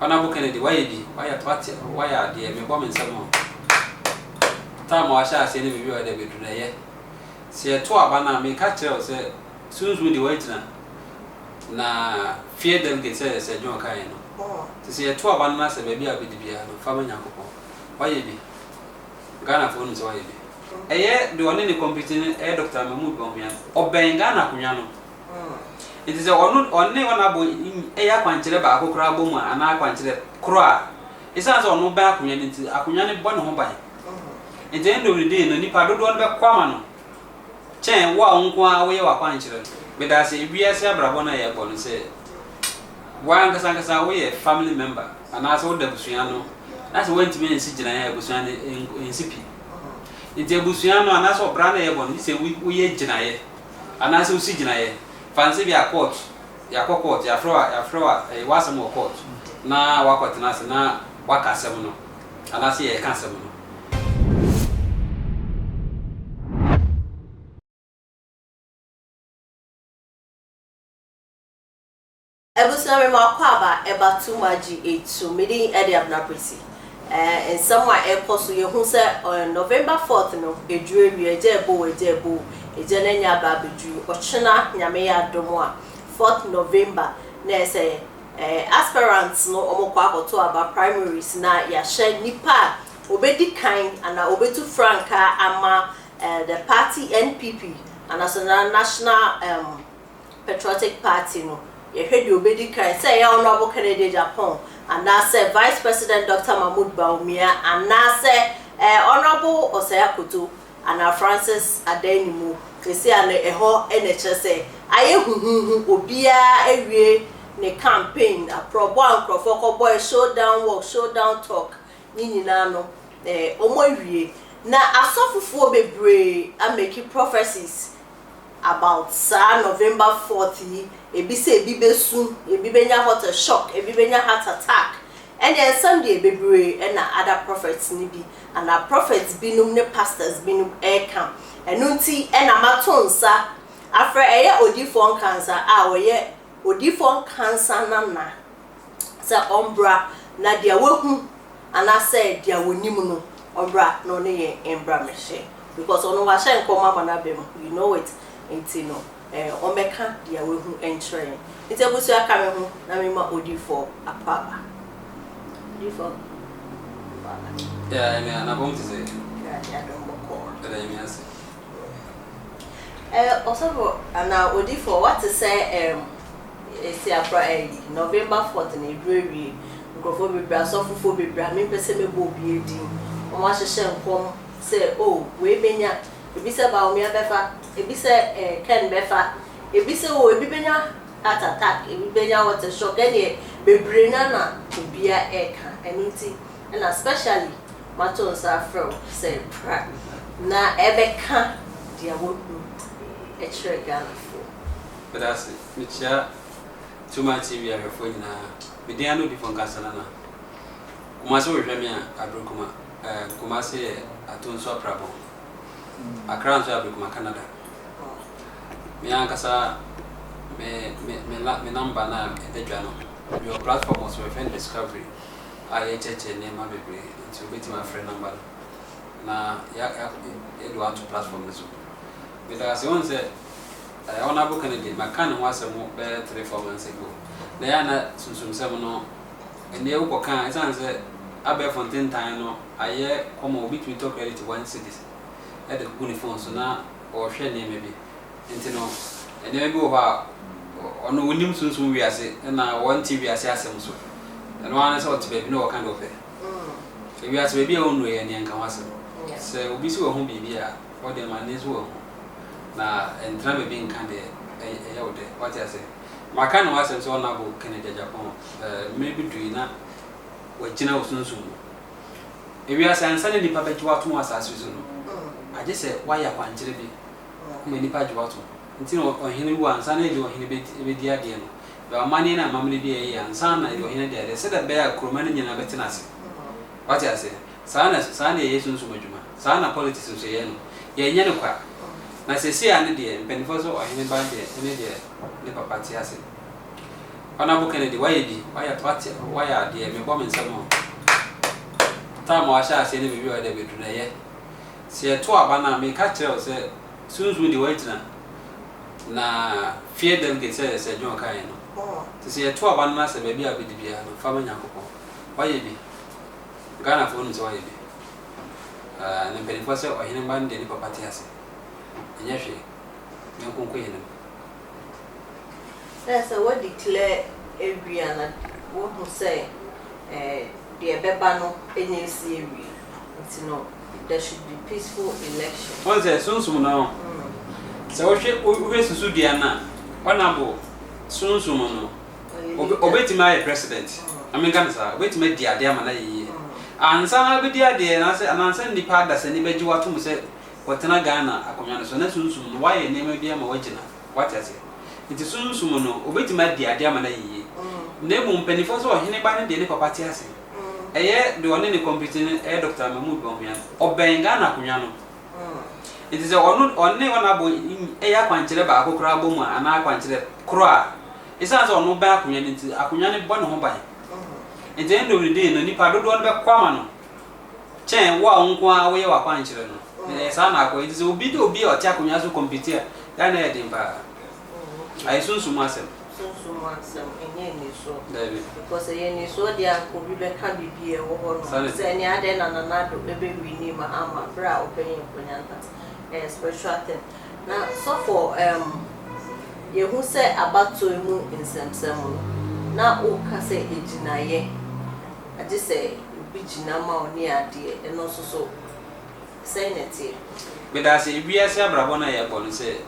Honorable Kennedy, why a party, why are dear me bombing some more? Time I shall say, you are the bit. See a 2 banner may catch us, soon with the waiter. Na fear them get said, John Caino. To see a 2 banners, a baby, a bit of family. Why be? Ghana phones, why be? A year, do any competing air doctor Mahmoud Bomian, or Bang Ghana Cunano. It is only one able in air quantity about Craboma and I quantity cry. It sounds on no back community, a community born home by. At the end of the day, no Nipa don't want back Quamano. Chen, one way or quantity. But I say, we are Brabona airborne, say. One Casanca way a family member, and I saw the Busiano. That's when to me and Sijana Busian in Sipi. It's a Busiano and I saw Brana airborne, he said, we ain't Janae. And I saw Sijanae. Fancy be a court, ya court, ya floor, a was more court. Na wakot nas na waka semono. And I see a cancer. Ebusame makwaba eba tumaji etu midi edi abnaprisi. And somewhere airport so you who say on November 4th no edru ejebo ejenenya babedu ochina nyame ya domo 4th November na say aspirants no omokwa akoto aba primaries na ya share nipa obedi kind and obetu franka ama the party NPP and as a national patriotic party no ye head obedi kind say ya honorable Kennedy Agyapong and na say Vice President Dr. Mahmoud Bawumia and na say honorable Osaya Kutu and Francis Adenimu they say and eho NHS say aye obia ewie ne campaign a probo and crofoko boy showdown walk showdown talk ni nyina no omowie na asofufuo bebre a make prophecies about November 4th ebi say ebi besu ebi benya hot shock ebi benya heart attack and then Sunday bebre and other prophets ni bi and our prophets binum ne pastors binum camp enunti and amatonsa afre eye odifon cancer oye odifon cancer na say ombra na dia wehu and I said dia wonimu no ombra no ne embra meshe because ono wa shen koma bana bem you know it intino omeka dia wehu entrain ite busu aka me hu na me ma odifo apaba odifo yeah I mean na bom to say yeah don't boko I mean say also na odifo what to say see after November 4th na edrewi grofo bebra sofofo bebra me pese me bo bi edin o wa hye nkom say oh we benya ebi se Bawumia befa ebi se Ken befa ebi se o ebi benya heart attack ebi benya water shock any bebre na obia eka enunti and especially matos afro say pra na ebeka dia wo extra Ghana for but that's it which too much TV are for na me dey no different kasana na kuma so we hweme a abrokuma kuma se atonso aprabo akran so abrokuma Canada me ankasa me number na ededwa no your platform was friend discovery IHH name bebre to bet my friend number na ya do want to platform so because one say honorable Kennedy makan was mo be 3-4 months ago na ya na sunsum sem no ene wo kan isan say abe fontain time no aye come obi to talk credit 1 cities e de uniform so na o hwe ne mebi enti no ene bi wo ba ono wonim sunsum wi ase na won TV ase asem so eno ane so tibe bi no kan do fe wi ase bebi e onu ye ne nkan wasem se obi si wo ho bibia o de man ne so wo na entra me bin kan de ya ode what I say maka na wasem so na bo Kennedy Agyapong maybe do na wagina osunsun ewi asa ansa ne nipa beji wato asase so no aje se waya kwankyere bi kuma nipa ji wato nti no ohene wu ansa na eji ohene be di ade no ba mani na mamle bi e ansa na eji ohene de se da be ya kroma ne nyina betina ase what I say sana ye sunsun adwuma sana politics so ye no ye nya ne kwa na se sia ne de mpenifo so ohene ba de ne de ne papa ti ase Honorable Kennedy, why be? Why at what? Why are dear me woman some more? Time I shall say, maybe you are the bedroom. See a 2 banner may catch her, say, soon with the waiting. Na fear them get said, John Kaino. To see a 2 banner, say, maybe I'll be the family. Why be? Ghana phone so why be? And then Penny Foster or him band any property has it. And yes, no conclusion. That's a what declare every and what who say, the Bebano, any series. It's no, there should be peaceful election. What's that soon now? So, we to Diana, honorable, soon no. Obey my president. I mean, Gansa, wait to make the idea, man. And some of the idea, and I send the part that's any bed you want to say, what an Ghana, a commander, so that's soon, why a name may be a original. What I say? It is soon no, obey to make the idea, man. Name penny for so anybody, the property has it. A year, the one in the competing air doctor, Mahmoud Bomian, or Bengana Cunano. It is only one in air quantity about Craboma and I quantity Croa. It sounds on no back community, a community born home by. At the end of the day, no Nipa don't want to come. Chen, one away or quantity. Sana, it is obito be or Tacunazo competir, than I didn't buy. I soon to myself. Because a yen is so dear could be back be a woman. Any other than another baby we need my armor, brow, penny, and special thing. Now, so for you who say about to move in some sermon. Now, oh, can say a I just say, bitch, now near dear, and also so saying it here. But I say, we are Brabona airborne, say.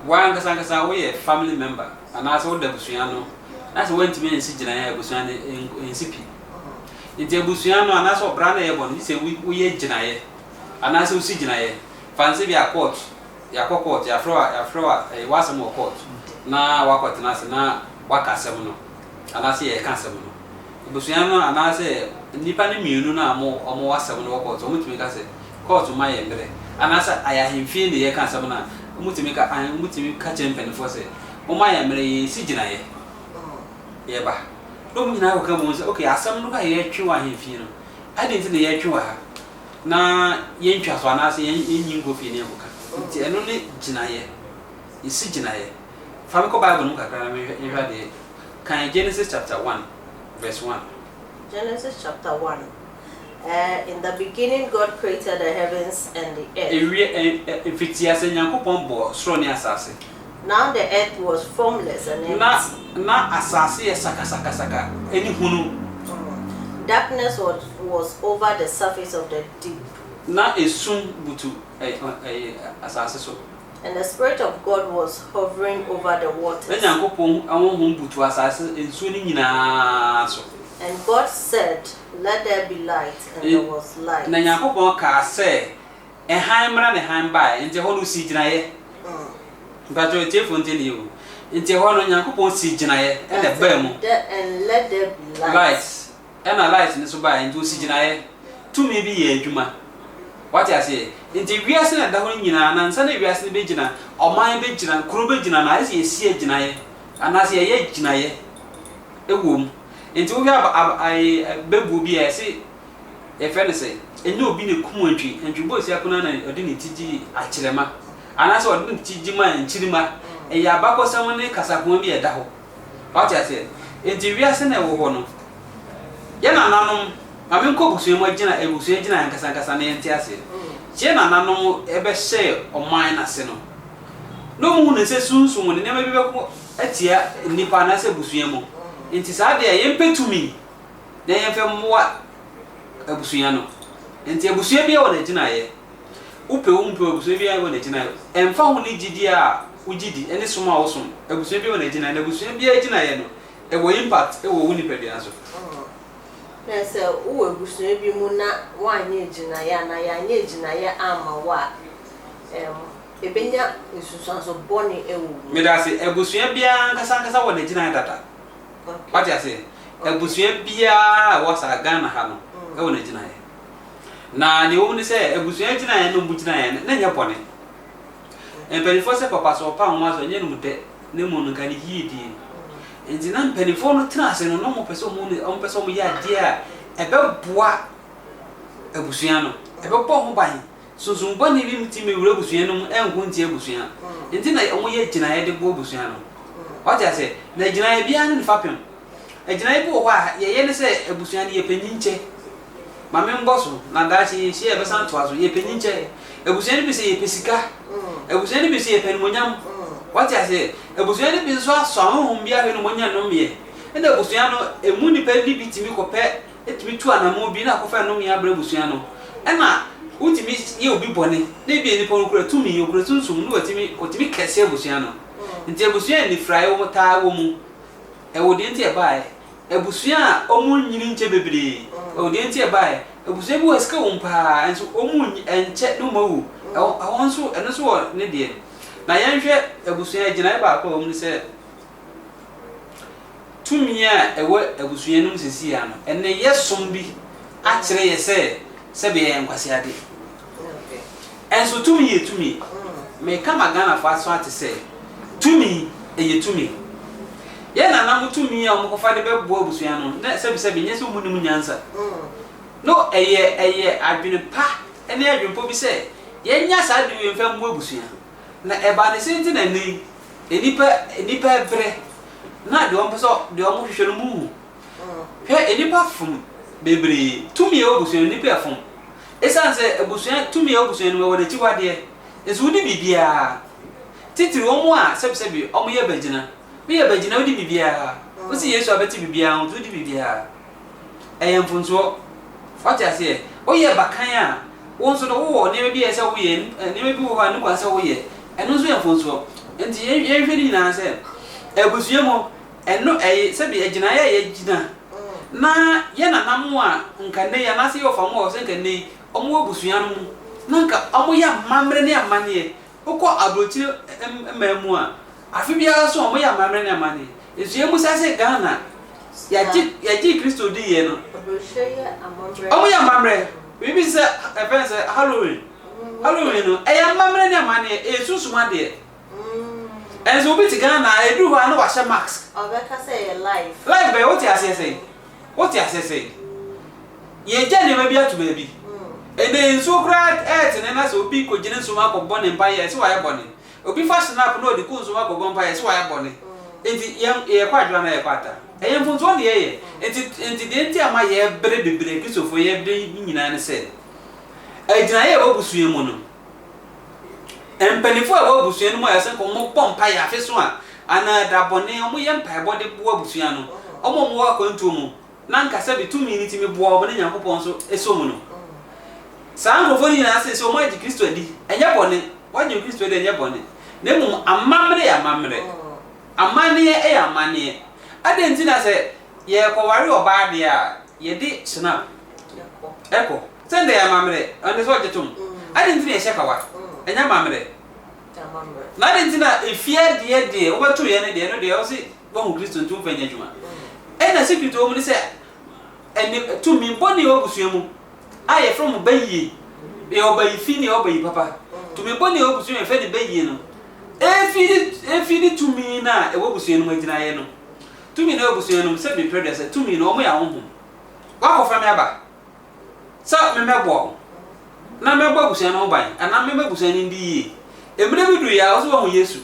One Casanga, we a family member, and I told the Busiano. That's when to me in Sijana Busiana in Sipi. In the Busiano, and I saw Brana airborne, he said, we ate Janae, and I saw Sijanae. Fancy be a court, Yakoko, Yafroa, a Wasamo court. Na Wakot Nasa, Waka Semono, and I say a Cansamono. Busiano, and I say, Nipani Mununa more or more Wasamo court, or which make us say, court to my embrace. And I said, I am feeling the Cansamona. Mutimika and Mutim catching penny for say, oh, my Emily Sijanae. Yeba. Don't mean I will come and say, okay, I some look at your true I feel. I didn't the air true. Na yen twa so na se yen go fi ne buka ti eno ne ginaye isi ginaye fa me ko bible no kakra me hwa de kan Genesis chapter 1 verse 1. Genesis chapter 1. In the beginning God created the heavens and the earth. Efiti ase Nyankopon bo soro ne asase. Now the earth was formless and empty. Na asase saka eni hunu. Darkness was over the surface of the deep. Na esun butu asase so. And the Spirit of God was hovering over the waters. Nyankopon awon butu asase ensu ni nyina so. And God said, let there be light, and there was light. Na Nyankopon ka say, han mra ne han bai, ente ho no si ginaye. But you take fontaine you. Ente ho no Nyankopon si ginaye, and the ba mu. And let there be light. Light. And a light in the subai into Sijinae. To me be ye, Juma. What I say, into we are saying at the whole Yina, and Sunday we are saying Bejina, or my Bejina, Krubejina, and I see a Jinae, and I see a ye Jinae, a womb. Into we have a bebu be I say, a fantasy, and no being a country, and you both say Kunana or didn't TG at Chilema, and I saw Tijima and Chilima, and Yabako someone Casapon be a daho. What I said, into we are saying a woman. Yana nanom amen ko busu emu agina ebusu agina yankasa na yente ase je na nanom ebe hye oman na se no no mu ne se sunsun ne ma bi beko atia nipa na se busu emu enti sa de yempetumi na yemfe moa ebusu ya no enti ebusu bia wo na agina ye upe ebusu bia wo na agina emfa hu ni gidi a ugidi ene soma a wo som ebusu bia wo na agina na ebusu bia agina ye no e wo impact e wo wu nipa bia so. Yes, who was maybe Muna, one year Jinaya, and I need Jinaya Ama wa. A benya is so bonny. Medasi, a busuya bia, Casanga, what the Jinata. What I say, a busuya bia was a Ghana Hano, own a Jinaya. Now, the woman say, a busuya Jinaya, no Butina, then your pony. And very first, Papa saw Palm was a young mute, no one can hear. enti na mpanifo no tena ase no no mo pese mo ya dia ebe boa abusua no ebe bɔ ho ban sunsun bɔ ni bi mti wura abusua no enko nti abusua enti na mo ye gina ye de bo abusua no what I say na gina ye bia ne fapem gina ye bo hɔ a ye ne sɛ abusua ne ye panyinche mame mboso na dachi she ebe san to aso ye panyinche abusua ne bi sɛ ye pesika abusua ne bi sɛ ye panimonyam what I say abusua ne bi so aso ahom bia hwe no monya no me e na abusua no emu ni pa ni bitimi kopɛ etimi tu anamo bi na akɔfa no me abra abusua no e na utimi ye obi bɔne na bi eni pon kura tumi ye kura sunsum no otimi kɛse abusua no nti abusua ni frae wo taa wo mu e wo de nti e bae abusua omu nyini nche bebre wo de nti e bae abusua bi wasika wo mpa enso omu enche no mawu awon so eno so wo ne de na yanhwɛ abusua gina e ba ko wo mu sɛ tumi a ewo abusua no sisi ya no ene yesom bi a kyerɛ ye sɛ be yɛ nkwase ade enso tumi ye tumi me kama Ghana fa so ate sɛ tumi eye tumi ye na na tumi a mo kofa de be bo abusua no na sɛ be nyɛ sɛ mu nim nyansa no eye adwene pa ene adwempo bi sɛ ye nya sa de we mfa mu abusua na eba ne senti na ni enipa bre na de on peso de on hwehwe no mu hwe enipa fom bebre tumi e abusua enipa fom esan se abusua tumi e abusua no wode chiwade ezu di bibia titiri omo a sebi omo ye bagina me ye bagina odi bibia o si Yesu abeti bibia o di bibia eyen funso fati ase o ye bakan a won so no wo ne bi ese wo ye ne bi wo ha no kwa se wo ye eno so ye funso enti ye hwe ni na se abusua mo eno sebi agina ye gina na ye na namu a nka ne ya na se yo famo o se nka ne omo abusua no na nka omo ya mamre ne amane ukọ abrochi emamu a afi bia so omo ya mamre ne amane ezu emu sase Ghana yaji Kristo di ye no omo ya mamre bibi se events Halloween no ya mamre ne amane esusuma de enzo bi ti Ghana edu ho na wa hye mask obeka say live be what you say ye jane ma bia to ma bi ene nso kra ne na so obi ko gine nso ma ko bone mpa ye se wa ye bone obi fa snap no de ko nso ma ko bone mpa ye se wa ye bone enti ye kwadwa na ye kwata eye mfunzo de ye enti de enti ama ye bre bebre kisofo ye bre nyina ne se agina ye obusue mu no empanifo a obusue no mo ya se ko mo pompa ya fe so a ana da bone omo ye mpa bode bo obusua no omo mo akwantu mu na nkasa bitumi ni timi bo obone Nyankopon so eso mu no Sango foni na ase so mo adi Kristo adi enye bone waje Kristo adi enye bone na mu amamre ya mamre amane ya amane ade nti na se ye ko ware oba de a ye di snap eko sende ya mamre ande so jetum ade nti na ye shekawa enye mamre na ade nti na efia de wo beto ye ne de no de o si bo Kristo ntu fanya djuma na secret o mu ni se eni tu mi boni obusuamu aye from bayi e obayi fini obayi papa to me boni obusuamu fe de bayi no e fini to me na e obusuamu magina ye no to me na obusuamu se be producer to me no omo ya honhom wa ko fa me aba sa me mebo na mebo obusuamu oban ana me obusuamu ndi yi emre bidu ya o so ho Yesu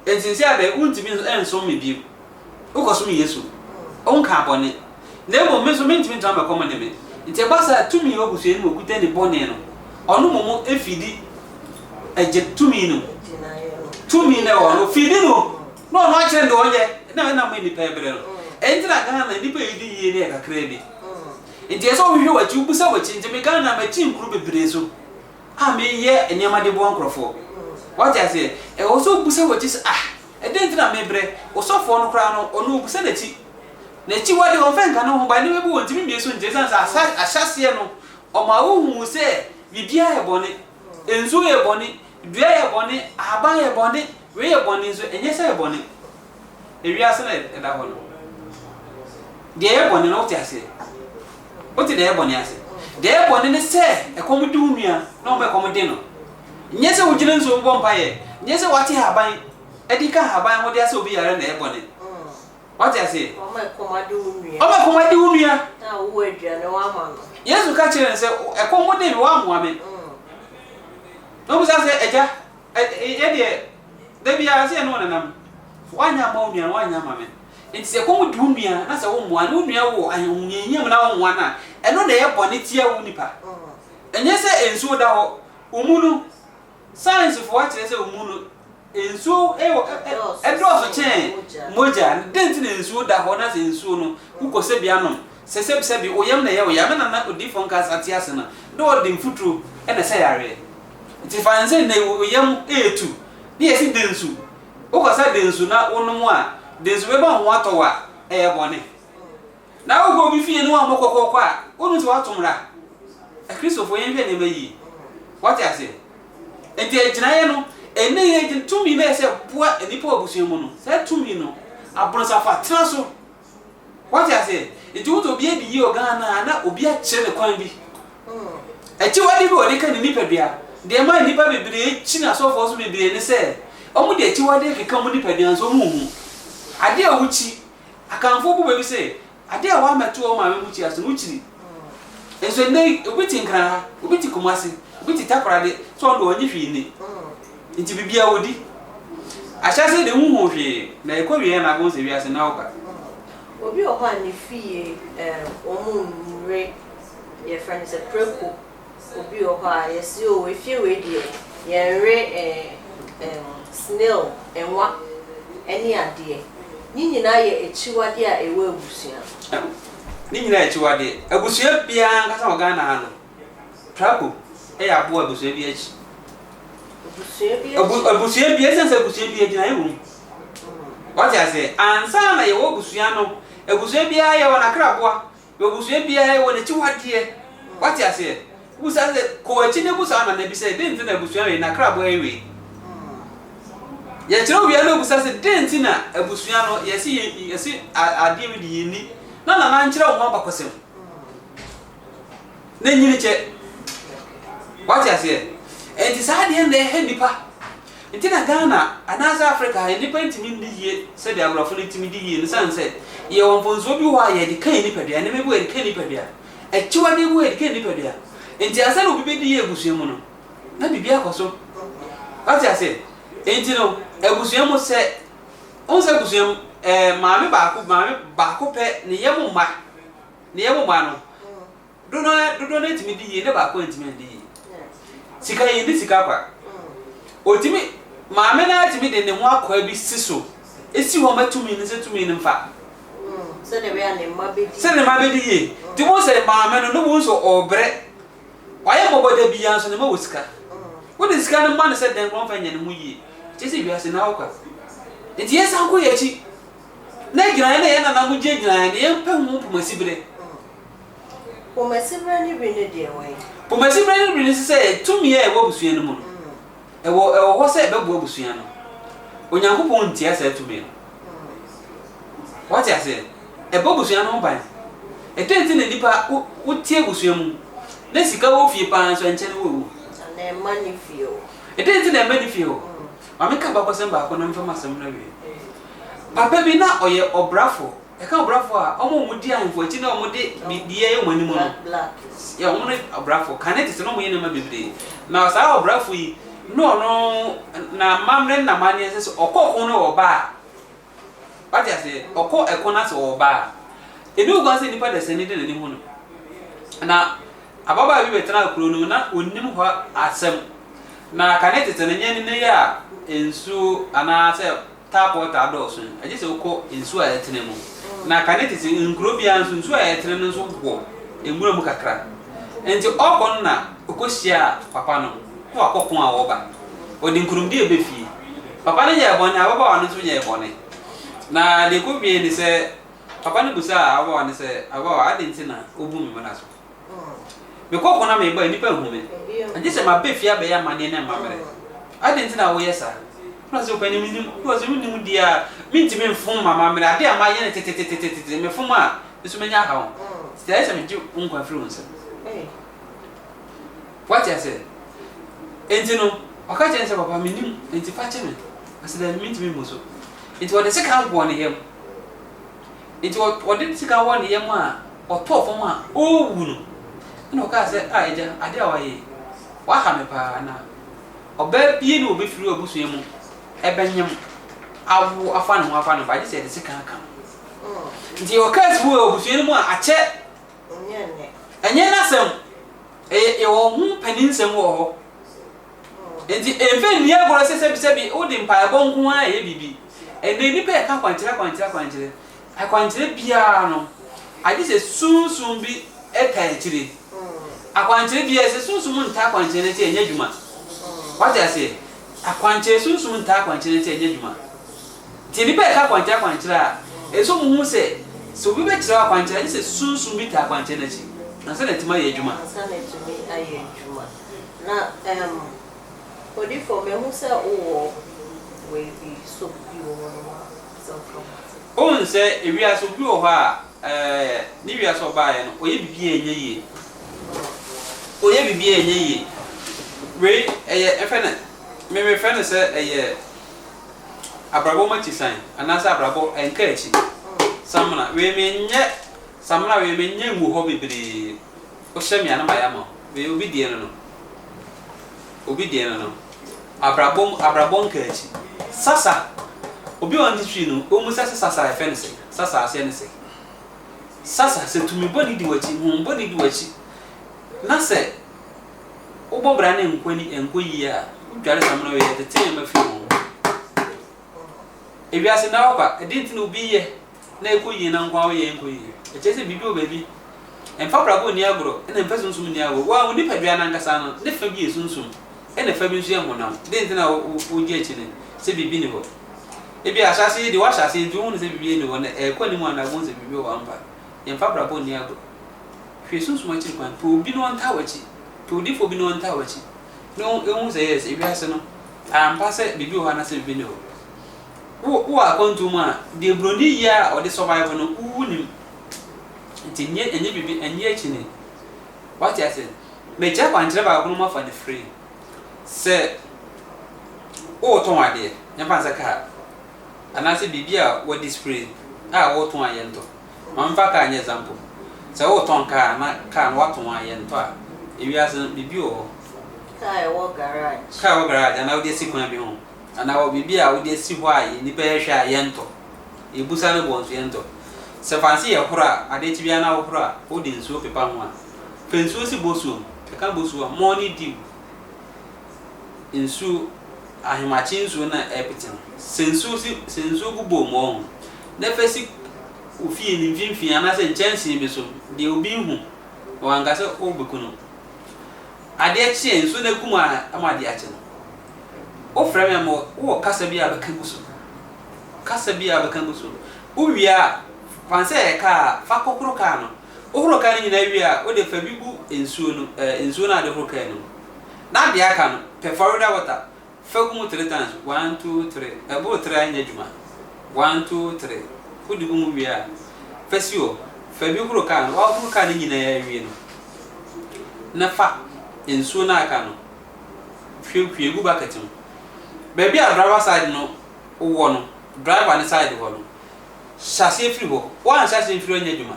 entinsi ade untimi enso me bi ukoso me Yesu onka bone na mo meso mentimi tama koma ne me nti basa tumi obusuani mo kuta ni bone no ono momo efidi eje tumi no tumi na ono fidi no no akire ndo onye na mo ni pebre no enti na Ghana ni pe yidi yie ne kakra bi nti eso hwe wachi ubusa wachi nti me Ghana ma chi nkuru bebre so a me ye enyama de bo nkrofo what I say e oso ubusa wachi e de nti na me bre osofo no kra no ono ubusa na chi na chi wade on fenka no ho ba ne bebu won timi mieso nje san sa ahyase no o ma wo hu se bibia ye bone enzu ye bone dua ye bone aba ye bone we ye bone nso enye se ye bone ewiase na da ho no de ye bone no ti ase o ti de ye bone ase de ye bone ne se e komu du nua na o be komu de no nye se wo gine nso bo mpa ye nye se wate haban edika haban wo de ase obi yare na ye bone What I say? Oh my commadu me. Oh my commadu me. Na wo adua no wa ma no. Yes, you catch it say e ko mo dey wa mo ame. No be say eja e dey dey bia say no nanam. Wanya ma onua wanya ma me. Nti se ko mo du nua na se wo mo anu nua wo anyanyam na wo mo na eno na ye bone tia wo nipa. Enye se ensu da ho omunu science for what say omunu ensu edo so chen moja dent na ensu da ho na se ensu no ukose bia no se bi oyam na ye oyam na odi fon ka sate ase na do de mfuturo e na se yare nti fanse na oyam etu bi esi densu ukosa densu na wonom a densu be ba ho atowa e bone na ugo bi fie no amokokoko a wonu se watomra a Christopher yen hwe ne bayi what I say enti ejinaye no ene ye tumi na se boa enipa obusuo mu no se tumi no abronsa fa traso what I say enti wo to bi edi yi ogana na obi a kire ne kwan bi echi wadi bi odi ka ne nipa bia de ma nipa bebre chi na so fo so bebre ne se omu de echi wadi ke ka mu nipa bia so mu hu ade a wuchi akanfo bu be bi se ade a wa meto o ma me wuchi aso wuchi enso ne obiti nkran obiti kumasi obiti takorade so ndo onyi hwi ni nti bibia wodi ahyase de hu ho hwe na ekwawie na gonse wiase na oka obi o ha ni fie omu nre ye friend se preko obi o ha yesi o we fie we die ye nre snail enwa eni ade ni nyina ye echiwade a ewe abusua ni nyina echiwade abusua bia nkasa ogana ha no prako e ya bo abusua bia echi abusua bia sense abusua bia gina ewu what I say ansa na ye wo abusua no abusua bia ye wona kraboa abusua bia ye wona echiwade what I say busa se ko echi ne busa na bi se den na abusua ye na kraboa ewe ye chiro bia no busa se den na abusua no yesi ade wi di ni na nchira wo ba kwasem na nyini che what I say enti sa de nde he nipa enti na Ghana anasa Africa he nipa ntimi ndi ye se de agrafo ntimi ndi ye nsan se ye wonfonso bi ho a ye de kan nipa bia ne me bo ye de kan nipa bia echiwa de bo ye de kan nipa bia enti asa no bi di ye ebusua mu no na bibia kwaso what I say enti no ebusua mu se on se ebusua maame baako pe ne yemu ma no dodo na ntimi di ye ne baako ntimi ndi ye sika yi ndi sika kwa otimi maame na atimi de ne ho akwa bi siso esi ho matumi ne se tumi ne mfa se de be ane mabedi se ne mabedi ye ti mo se maame no no wo so obre waye moboda bi yanso ne ma wo sika wo de sika ne ma ne se den ko mfa nya ne mu ye ti se wiase na okwa enti yesa nko ye chi na gina na ye na mu je gina ne ye mpa hu pomasibre pomasibre ni bi ne de wan pomasibre ni bi ne se tumi ye wo busua ne mu no ewo ho se be bo busua no onyankopon ntia se tumi no what I say e bo busua no ban e tenti ne nipa wo tie busua mu na sika wo fie pa so enche ne wo na mani fie o e tenti na mani fie o ameka ba kwasem ba ko na mfa masem na wi papa bi na oye obrafo e ka obrafo a omo mu di anfo achi na omo de bidiye ye mani mu no ya omo ne obrafo kaneti se no mo ye ne ma bebre na sa obrafo yi no na mamre na mani se okoko no oba what I say okko ekona se oba ebi ugo se nipa de se ni de ni hu no na ababa bi betena akuro no na onnim ho asem na kaneti se ne nyani ne ya ensu ana se tap water doors aje se okko ensu a etene mu na kaneti se nkuro bia ensu a etene no so bo emura mu kakra enti okko na okosia papa no ko akokon a wo ba odi nkurumdi ebefie papa ne ye bone ababa wanu so ye bone na de ko bie ni se papa ne busa ababa wanu se ababa ade ntina obu mi mana so me kokon na me ba nipa hu me anje se ma befie aba ya mane na mamere ade ntina wo yesa na so pani minim ko so minim dia mintimi mfom mama mere ade ama ye ne tetetetetete me fom a so menya ha ho stai se me ji unkwa free unse what I say enti no okache nse papa minim enti fa che me asida mintimi muso enti wo de se kan bo ne yem It what did sika one year ma or 12 ma oh no no ka say aja ade awaye wa ha me pa na oba bie no obi firi obusu mu ebenyem awu afa no ba say the sika aka nti o ka sibu obusu mu a ache enye na sem e wo hu panin sem wo ho nti emfe ni agoro sebi o di mpa ebo nko a e bibi ene ni pe ka kwankyere akwankyere bia no ade se sunsun bi etankyere akwankyere bia se sunsun nta akwankyere te enye dwuma what I say akwankyere sunsun nta akwankyere te enye dwuma ti ni pe ka kwankyere a eso mu hu se so bi be kyerɛ akwankyere ade se sunsun bi ta akwankyere na chi na se na tima ye dwuma na odi for me hu se o we bi so bi o so on say ewia so bi o ha ni wia so ba ye no oye bibi enye ye we efene me fene se abrabo ma chisan anasa abrabo enka echi samna we menye ngu ho bibiri o hye na maya ma we obi die no abrabo nka echi sasa obi on di twi no o mu sasa efene se sasa ase ne se sasa se tumi body di wachi na se obo bra na enkwani a udware samna we tete ma fi ho ebi ase na oba edinti no bi ye na ekoyi na nkwa wo ye enkoyi echese bibi obabi emfa bra go ni agro na emfa sunsum ni agro wa oni padua na ngasa no ne fa bi esunsum e na fa bi nsu ehonam dinti na oji echi ne se bibi ni ho ebi asase di wa asase nti wo ne se bibi ni ho na ekwani mu anago se bibi o amba emfa bra go ni agro hwe sunsum achi kwan to obi no nta wachi to di fo bi no nta wachi no ehun se yes ebi ase no ampa se bibi o na se bibi ni ho wo akontu ma de broni ya o de survive no unim nti enye bibi enye echi ni what I said me ja kwankyere ba ko no ma fa de free se o ton ade nya pa ka anase bibi a wo display a wo ton ayento man fa ka nya example se wo ton ka na ka no ton ayento a ewi ase bibi o ka wo garage ana wo de sikwan bi ho ana wo bibi a wo de si ho ayi ni pe hwe ayento ebusa no bonso yento se fancy ye hora ade ti bia na wo hora wo de nsuo pepa ho a pensuo si bosuo ka bosuo morning dew nsuo ahimachi nsuo na epitin sensuo gubo mo na fesi ofie ni mfimfin ana se nchansi bi so de obi hu wanga se obekuno ade chi nsuo na kuma amade achi no o frame mo wo kasa bi abekan guso o wia fanse ka fa kokoro ka no o horo ka ni na wia o de fa bibu ensuo na de horo ka no na de aka no pe Florida water fa gumu 3 times 1 2 3 abo 3 anya juma 1 2 3 kudi gumu wia fasio fa bi horo ka no wa horo ka ni na ya wie no na fa ensuo na aka no hwe gu bakatim baby a driver side no wo no driver ni side wo no chassis free ho one chassis free anya djuma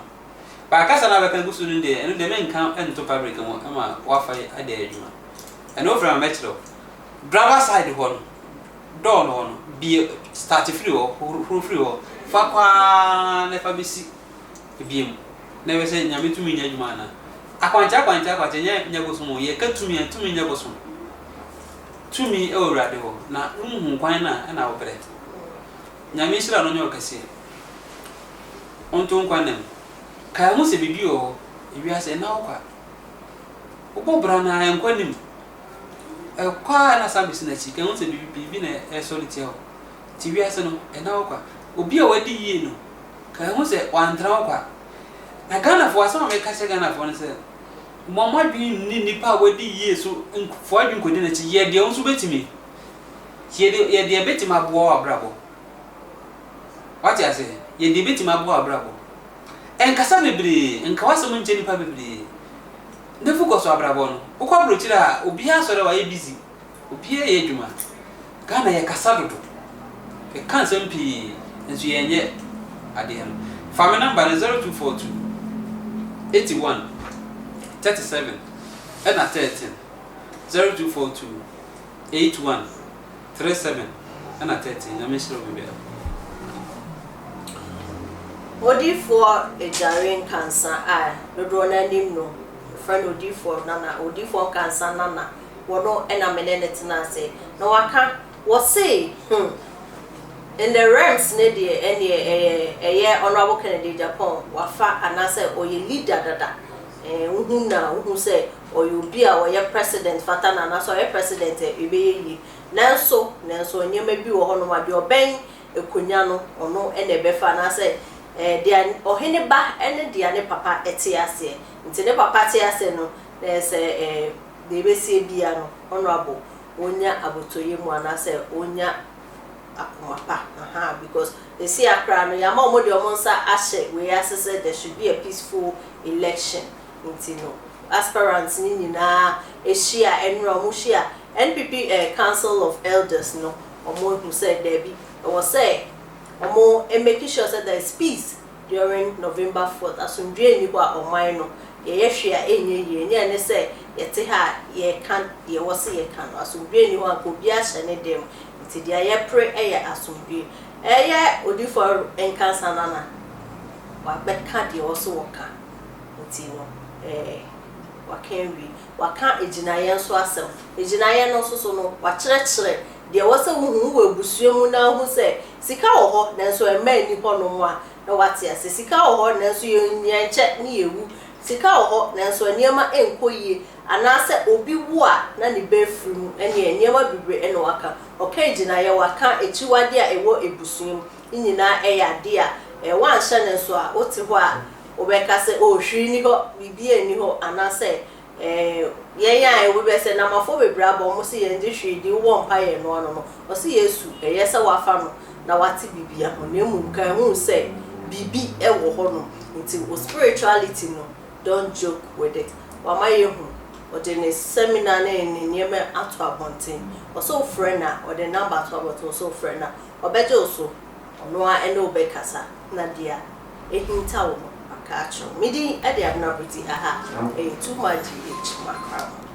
ba kasa na baka gusu nde eno de men kan ento fabric mo ama wa fa ade adjuma eno from metro driver side ho no door no bi start free ho free ho fa kwa ne fa bisi biem na we se nyame tumi nya djuma na akwancha nya gusu mo ye ka tumi nya gusu tumi ewurade ho na unhu kwan na obre nyame shira no nyo kase onto nkwanem ka mu se bibi o ewiase na okwa obobra na enkwanim kwa na sabisi na chi ka mu se bibi na soliti ho ti wiase no na okwa obi a wadi yie no ka mu se wantra okwa na Ghana fo asama me ka se Ghana fo ne se mama bi ni nipa wadi yie so fo adwin kodi na chi ye de onso betimi ye de betima abo abrabo what you say ye de betima abo abrabo enkasa bebre enka wasem nche nipa bebre ne focus abrabo no ukwa brochira obi asore wa ye busy obi ye adwuma Ghana ye kasa dodo e kan sempi enso ye nye ade no Family number is 0242 81 37 and 13 0242 81 37 and 13. I'm sure we will. Odi for a jarring cancer, I don't name no friend Odi for Nana, Odi for cancer Nana, Wono and a minute say. No, I can't was say, in the realms near any honorable Kennedy Agyapong, Wafa and I say, or you leader dada, who now who say, or you be our president, Fatana, and so a president, Ibe Nanso, and you may be one your bang, a cunyano, or no, and a befana say. Dian or hene ba ene diane papa etiase nti ne papa etiase no there's a de be se bia no honorable onya abotoye mu anase onya akomapa because they see akra no ya ma omode omonsa ahye we asese there should be a peaceful election nti no aspirants ni nyina ehia enro mu hia NPP Council of Elders no omo who said there be was say omo making sure that there is peace during November 4th. Asundwe ni kwa omaino ye hwea enye ye ne say yete ha ye kan ye wose ye kan asundwe ni ho akobia hye ne dem nti dia ye pre eye asundwe eye odifo enkansa nana wa beka de wose woka nti no wakenwi waka ejinaye nso asem ejinaye no so no wa kire de wose hu wo ebusuemu na hu se sika wo ho nanso ema ni ho no mu a na wate ase sika wo ho nanso ye nyanche ni yewu sika wo ho nanso niema enkoyie anase obi wu a na ne befrum ene niema bibre ene waka oka ejinaye waka echiwade a ewo ebusuemu nyina eyade a wan hye nanso a wote ho a obeka se o hwi ni ho bibie ni ho anase ye we be say na mafo bebra bo mo se ye ndi hwedi wo mpa ye no no o se yesu ye se wafa no na wate bibia ho na emu kan hu se bibi e wo ho no nti o spirituality no don't joke with it wa ma ye hu o de ne seminar na ni nieme ato abonten o so friend na o de number to abonten o so friend na o beje o so ono a ene obekasa na dia ehinta wo akacho midi e de abna pretty aha too much makram